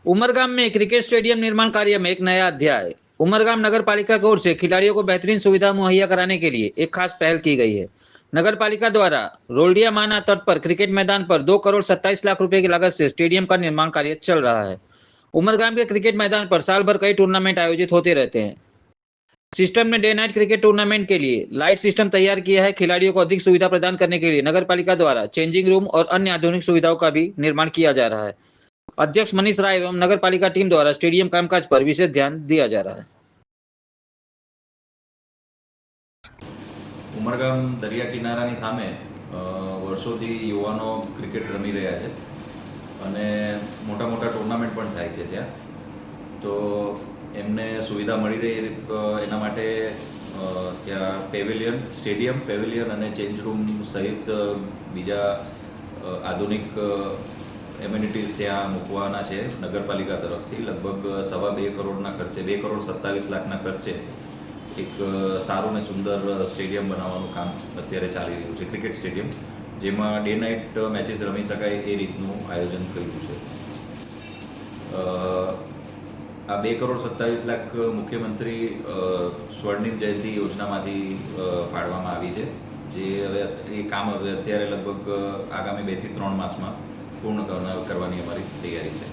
उमरगाम में cricket stadium निर्माण कार्य में एक नया अध्याय। उमरगाम नगर पालिका की ओर से खिलाड़ियों को बेहतरीन सुविधा मुहैया कराने के लिए एक खास पहल की गई है। नगर पालिका द्वारा रोल्डिया माना तट पर क्रिकेट मैदान पर 2 करोड़ 27 लाख रुपए की लागत से स्टेडियम का निर्माण कार्य चल रहा है। उमरगाम के क्रिकेट मैदान पर साल भर कई टूर्नामेंट आयोजित होते रहते हैं। सिस्टम ने डे नाइट क्रिकेट टूर्नामेंट के लिए लाइट सिस्टम तैयार किया है। खिलाड़ियों को अधिक सुविधा प्रदान करने के लिए नगर पालिका द्वारा चेंजिंग रूम और अन्य आधुनिक सुविधाओं का भी निर्माण किया जा रहा है। अध्यक्ष मनीष राय एवं नगर पालिका टीम द्वारा स्टेडियम कामकाज पर विशेष ध्यान दिया जा रहा है। ઉમરગામ દરિયા કિનારાની સામે વર્ષોથી યુવાનો ક્રિકેટ રમી રહ્યા છે અને મોટા મોટા ટુર્નામેન્ટ પણ થાય છે ત્યાં. તો એમને સુવિધા મળી રહે એના માટે ત્યાં સ્ટેડિયમ પેવેલિયન અને ચેન્જ રૂમ સહિત બીજા આધુનિક એમ્યુનિટીઝ ત્યાં મૂકવાના છે નગરપાલિકા તરફથી. લગભગ 2.25 કરોડના ખર્ચે 2,27,00,000ના ખર્ચે એક સારું ને સુંદર સ્ટેડિયમ બનાવવાનું કામ અત્યારે ચાલી રહ્યું છે. ક્રિકેટ સ્ટેડિયમ જેમાં ડે નાઇટ મેચીસ રમી શકાય એ રીતનું આયોજન કર્યું છે. આ 2,27,00,000 મુખ્યમંત્રી સ્વર્ણિમ જયંતિ યોજનામાંથી ફાળવામાં આવી છે, જે હવે એ કામ હવે અત્યારે લગભગ આગામી 2 થી 3 માસમાં પૂર્ણ કરવાની અમારી તૈયારી છે.